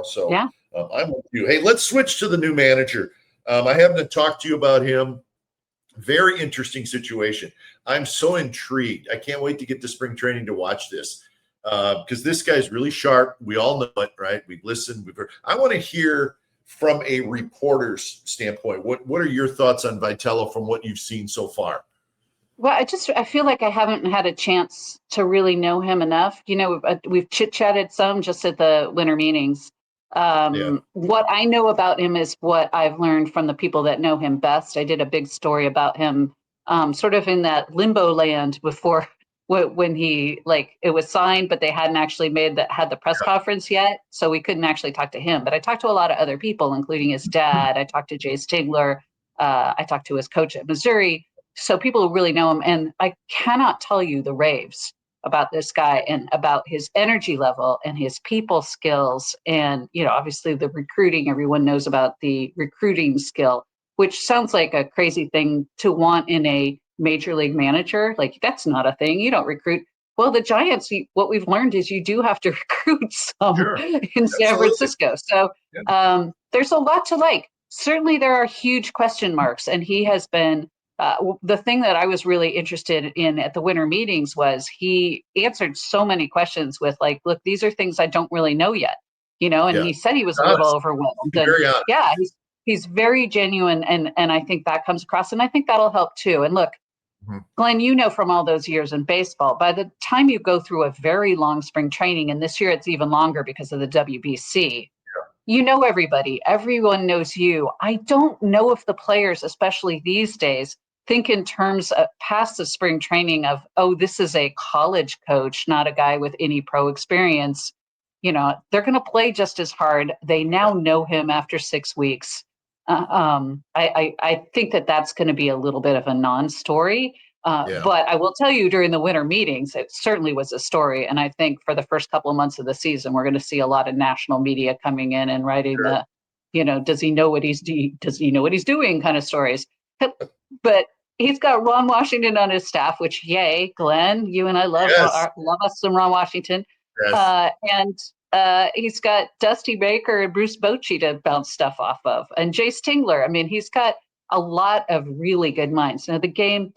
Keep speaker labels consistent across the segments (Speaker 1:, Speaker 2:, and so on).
Speaker 1: So
Speaker 2: Yeah.
Speaker 1: I'm with you. Hey, let's switch to the new manager. I haven't talked to you about him. Very interesting situation. I'm so intrigued. I can't wait to get to spring training to watch this because this guy's really sharp. We all know it, right? We've listened. We've heard. I want to hear from a reporter's standpoint. What are your thoughts on Vitello from what you've seen so far?
Speaker 2: Well, I feel like I haven't had a chance to really know him enough. We've chit-chatted some just at the winter meetings.
Speaker 1: Yeah.
Speaker 2: What I know about him is what I've learned from the people that know him best. I did a big story about him, sort of in that limbo land before when he it was signed, but they hadn't actually had the press conference yet, so we couldn't actually talk to him. But I talked to a lot of other people, including his dad. I talked to Jay Stigler. I talked to his coach at Missouri. So people who really know him, and I cannot tell you the raves about this guy and about his energy level and his people skills. And, obviously the recruiting, everyone knows about the recruiting skill, which sounds like a crazy thing to want in a major league manager. Like, that's not a thing. You don't recruit. Well, the Giants, what we've learned is you do have to recruit some in San Francisco. So there's a lot to like. Certainly there are huge question marks, and he has been the thing that I was really interested in at the winter meetings was he answered so many questions with look, these are things I don't really know yet, and he said he was a little overwhelmed. And he's very genuine. And I think that comes across, and I think that'll help too. And look, Glenn, from all those years in baseball, by the time you go through a very long spring training, and this year it's even longer because of the WBC, you know everybody. Everyone knows you. I don't know if the players, especially these days, think in terms of past the spring training of, oh, this is a college coach, not a guy with any pro experience. They're going to play just as hard. They now know him after 6 weeks. I think that's going to be a little bit of a non-story. But I will tell you, during the winter meetings, it certainly was a story. And I think for the first couple of months of the season, we're going to see a lot of national media coming in and writing does he know what he's doing kind of stories. But he's got Ron Washington on his staff, which, yay, Glenn, you and I love us some Ron Washington.
Speaker 1: Yes.
Speaker 2: And he's got Dusty Baker and Bruce Bochy to bounce stuff off of. And Jay Stingler. I mean, he's got a lot of really good minds. Now, the game,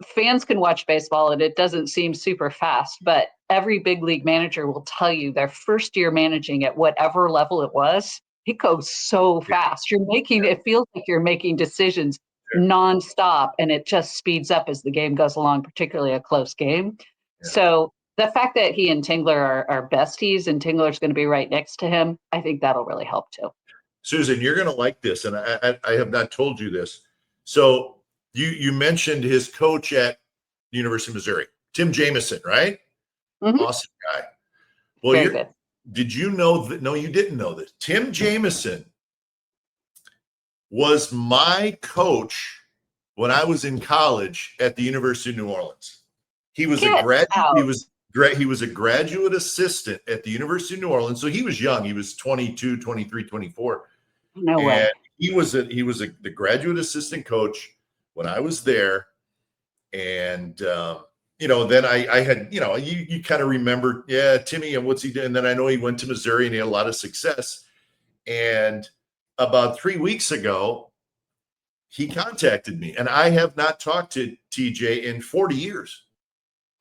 Speaker 2: fans can watch baseball and it doesn't seem super fast, but every big league manager will tell you their first year managing at whatever level it was, it goes so fast. It feels like you're making decisions nonstop, and it just speeds up as the game goes along, particularly a close game. So the fact that he and Tingler are besties and Tingler's going to be right next to him, I think that'll really help too.
Speaker 1: Susan, you're going to like this, and I have not told you this. So you mentioned his coach at the University of Missouri, Tim Jameson, right?
Speaker 2: Mm-hmm.
Speaker 1: Awesome guy. Well, did you know that? No, you didn't know this. Tim Jameson was my coach when I was in college at the University of New Orleans. He was a graduate. He was a graduate assistant at the University of New Orleans. So he was young. He was 22, 23, 24.
Speaker 2: No way.
Speaker 1: He was the graduate assistant coach when I was there. And then I had, you kind of remember, Timmy, and what's he doing? And then I know he went to Missouri and he had a lot of success. And about 3 weeks ago, he contacted me, and I have not talked to TJ in 40 years.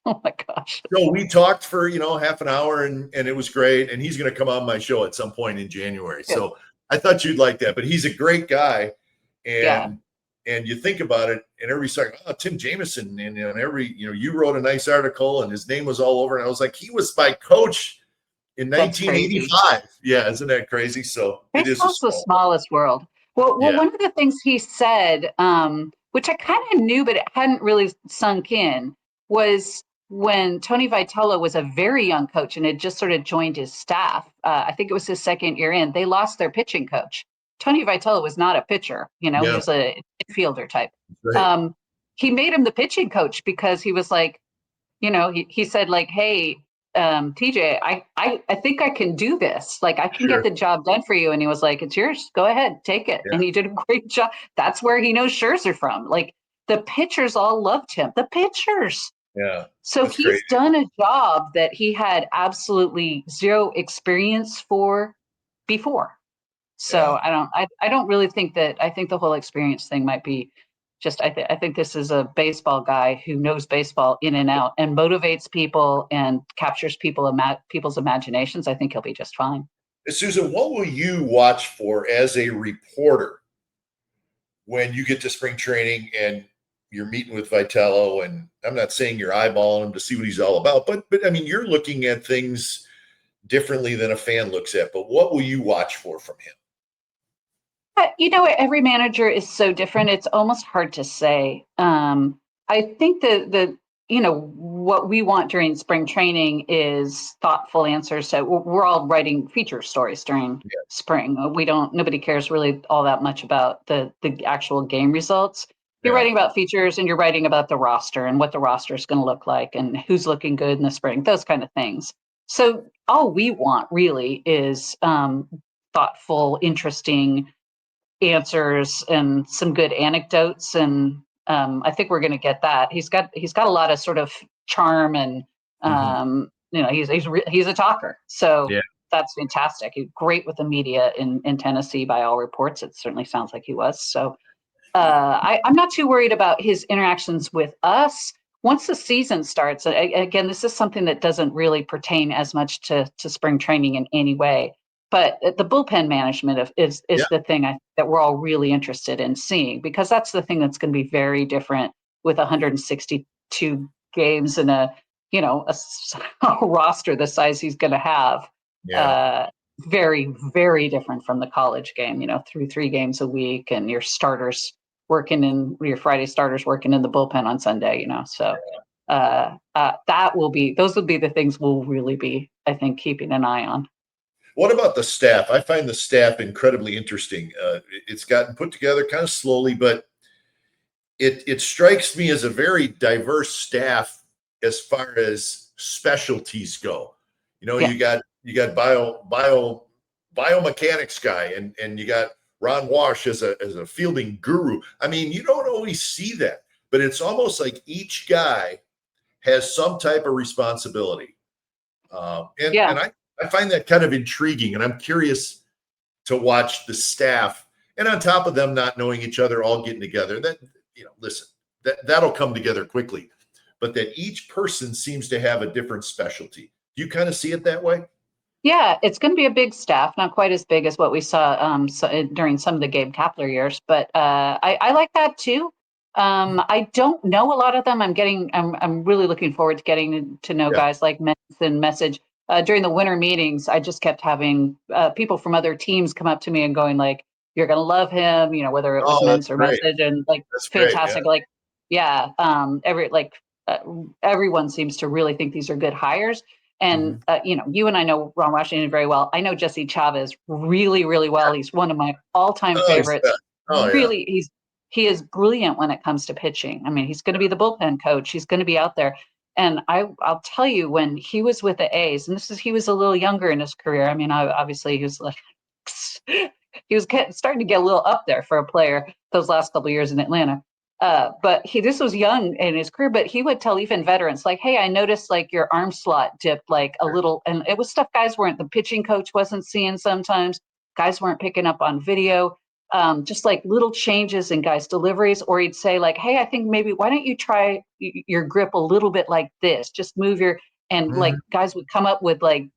Speaker 2: Oh my gosh.
Speaker 1: So we talked for, half an hour and it was great. And he's going to come on my show at some point in January. Yeah. So I thought you'd like that, but he's a great guy. And you think about it, and everybody's like, oh, Tim Jameson. And you wrote a nice article and his name was all over. And I was like, he was my coach in 1985. Yeah. Isn't that crazy? So it is
Speaker 2: the smallest world. Well, one of the things he said, which I kind of knew, but it hadn't really sunk in, was when Tony Vitello was a very young coach and had just sort of joined his staff. I think it was his second year in, they lost their pitching coach. Tony Vitello was not a pitcher, he was a infielder type. Right. He made him the pitching coach because he was like, he said like, hey, TJ, I think I can do this. Like, I can get the job done for you. And he was like, it's yours. Go ahead, take it. Yeah. And he did a great job. That's where he knows Scherzer from. Like, the pitchers all loved him. The pitchers.
Speaker 1: Yeah,
Speaker 2: So
Speaker 1: that's crazy.
Speaker 2: he's done a job that he had absolutely zero experience for before.
Speaker 1: Yeah.
Speaker 2: So I don't really think that. I think the whole experience thing might be just. I think this is a baseball guy who knows baseball in and out and motivates people and captures people's imaginations. I think he'll be just fine.
Speaker 1: Susan, what will you watch for as a reporter when you get to spring training and you're meeting with Vitello? And I'm not saying you're eyeballing him to see what he's all about, but I mean, you're looking at things differently than a fan looks at. But what will you watch for from him?
Speaker 2: You know, every manager is so different. It's almost hard to say. I think the you know what we want during spring training is thoughtful answers. So we're all writing feature stories during
Speaker 1: Yeah.
Speaker 2: spring. We don't. Nobody cares really all that much about the actual game results. You're
Speaker 1: Yeah.
Speaker 2: writing about features and you're writing about the roster and what the roster is going to look like and who's looking good in the spring. Those kind of things. So all we want really is thoughtful, interesting answers and some good anecdotes, and I think we're going to get that. He's got a lot of sort of charm, and
Speaker 1: Mm-hmm.
Speaker 2: he's a talker, so
Speaker 1: Yeah.
Speaker 2: that's fantastic. He's great with the media in Tennessee, by all reports. It certainly sounds like he was. So I'm not too worried about his interactions with us. Once the season starts, again, this is something that doesn't really pertain as much to spring training in any way. But the bullpen management
Speaker 1: Yeah.
Speaker 2: is the thing that we're all really interested in seeing, because that's the thing that's going to be very different with 162 games and a roster the size he's going to have.
Speaker 1: Yeah.
Speaker 2: Uh, Very, very different from the college game, through 3 games a week and your Friday starters working in the bullpen on Sunday. So those will be the things we'll really be, I think, keeping an eye on.
Speaker 1: What about the staff? I find the staff incredibly interesting. It's gotten put together kind of slowly, but it strikes me as a very diverse staff as far as specialties go.
Speaker 2: Yeah,
Speaker 1: You got biomechanics guy, and you got Ron Wash as a fielding guru. I mean, you don't always see that, but it's almost like each guy has some type of responsibility. And
Speaker 2: yeah.
Speaker 1: and I find that kind of intriguing, and I'm curious to watch the staff, and on top of them not knowing each other, all getting together. That listen, that'll come together quickly, but that each person seems to have a different specialty. Do you kind of see it that way?
Speaker 2: Yeah, it's going to be a big staff, not quite as big as what we saw during some of the Gabe Kapler years, but I like that too. I don't know a lot of them. I'm really looking forward to getting to know
Speaker 1: Yeah.
Speaker 2: guys like Mentz and Message. During the winter meetings, I just kept having people from other teams come up to me and going like, "You're going to love him," whether it was
Speaker 1: Oh,
Speaker 2: Mentz
Speaker 1: that's
Speaker 2: or
Speaker 1: great.
Speaker 2: Message, and like
Speaker 1: That's great. Yeah.
Speaker 2: fantastic. Like, yeah, uh, everyone seems to really think these are good hires. And
Speaker 1: Mhm.
Speaker 2: you and I know Ron Washington very well. I know Jesse Chavez really, really well. He's one of my all-time
Speaker 1: Oh, he's
Speaker 2: favorites.
Speaker 1: oh yeah.
Speaker 2: Really, he is brilliant when it comes to pitching. I mean, he's going to be the bullpen coach. He's going to be out there. And I'll tell you, when he was with the A's, and he was a little younger in his career. I mean, obviously he was like he was starting to get a little up there for a player those last couple of years in Atlanta. But this was young in his career, but he would tell even veterans like, "Hey, I noticed like your arm slot dipped like a little," and it was stuff the pitching coach wasn't seeing sometimes. Guys weren't picking up on video. Just like little changes in guys' deliveries, or he'd say like, "Hey, I think maybe why don't you try your grip a little bit like this? Just move your," and
Speaker 1: Mhm.
Speaker 2: like guys would come up with like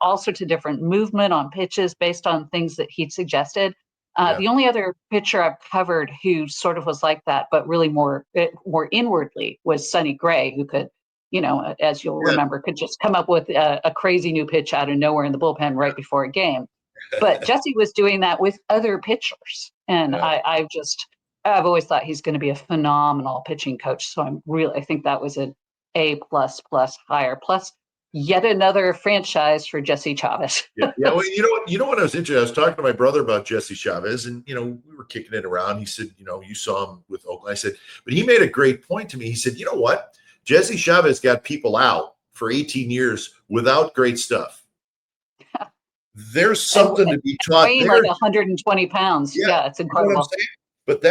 Speaker 2: all sorts of different movement on pitches based on things that he'd suggested.
Speaker 1: Yeah.
Speaker 2: The only other pitcher I've covered who sort of was like that, but really more inwardly, was Sonny Gray, who could, as you'll
Speaker 1: Yeah.
Speaker 2: remember, could just come up with a crazy new pitch out of nowhere in the bullpen right before a game. But Jesse was doing that with other pitchers, and
Speaker 1: Yeah.
Speaker 2: I've always thought he's going to be a phenomenal pitching coach. So I think that was an A plus higher plus yet another franchise for Jesse Chavez.
Speaker 1: Yeah, yeah. Well, you know what I was interested. I was talking to my brother about Jesse Chavez, and we were kicking it around. He said, you saw him with Oakland. I said, but he made a great point to me. He said, you know what? Jesse Chavez got people out for 18 years without great stuff. There's
Speaker 2: and
Speaker 1: something to be taught
Speaker 2: weighing like
Speaker 1: there.
Speaker 2: 120 pounds.
Speaker 1: Yeah,
Speaker 2: Yeah, it's
Speaker 1: you know what I'm
Speaker 2: incredible.
Speaker 1: saying? But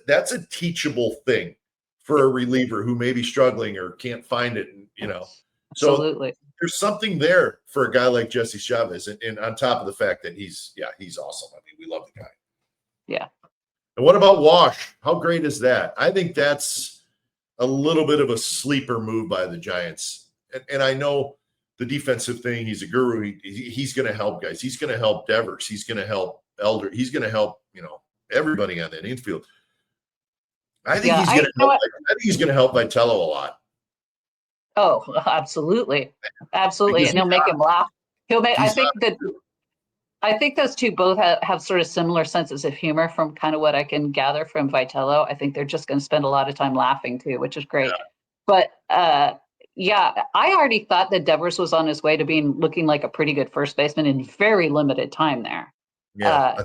Speaker 1: that's a teachable thing for a reliever who may be struggling or can't find it, So
Speaker 2: Absolutely.
Speaker 1: there's something there for a guy like Jesse Chavez, and on top of the fact that he's awesome. I mean, we love the guy.
Speaker 2: Yeah.
Speaker 1: And what about Wash? How great is that? I think that's a little bit of a sleeper move by the Giants. And I know the defensive thing, he's a guru. He's going to help guys. He's going to help Devers. He's going to help Elder. He's going to help, everybody on that infield. I think he's going to help. I think he's going to help Vitello a lot.
Speaker 2: Oh, absolutely. Absolutely. And he'll make him laugh. I think those two both have sort of similar senses of humor from kind of what I can gather from Vitello. I think they're just going to spend a lot of time laughing too, which is great. Yeah. But I already thought that Devers was on his way to looking like a pretty good first baseman in very limited time there.
Speaker 1: Yeah,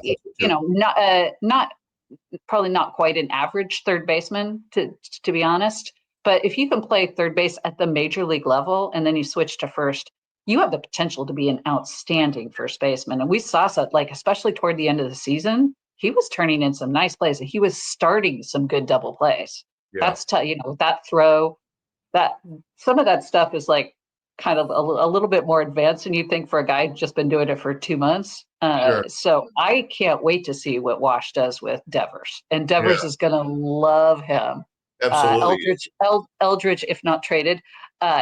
Speaker 2: not probably not quite an average third baseman to be honest. But if you can play third base at the major league level and then you switch to first, you have the potential to be an outstanding first baseman. And we saw that, especially toward the end of the season, he was turning in some nice plays. He was starting some good double plays. Yeah. That's that throw, that some of that stuff is kind of a little bit more advanced than you think for a guy who's just been doing it for 2 months. Sure. So I can't wait to see what Wash does with Devers. And Devers is going to love him.
Speaker 1: Absolutely.
Speaker 2: Eldridge, if not traded,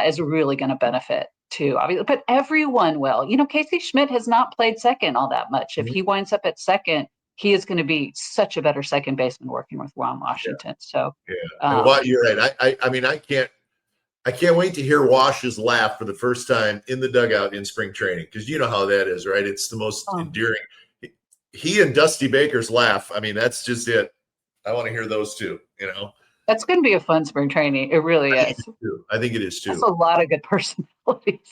Speaker 2: is really going to benefit too. Obviously, but everyone will. Casey Schmidt has not played second all that much. If he winds up at second, he is going to be such a better second baseman working with Ron Washington.
Speaker 1: Yeah. So, you're right. I mean, I can't wait to hear Wash's laugh for the first time in the dugout in spring training, because you know how that is, right? It's the most endearing. He and Dusty Baker's laugh. I mean, that's just it. I want to hear those two.
Speaker 2: That's going to be a fun spring training. It really is.
Speaker 1: I think it is too.
Speaker 2: That's a lot of good personalities.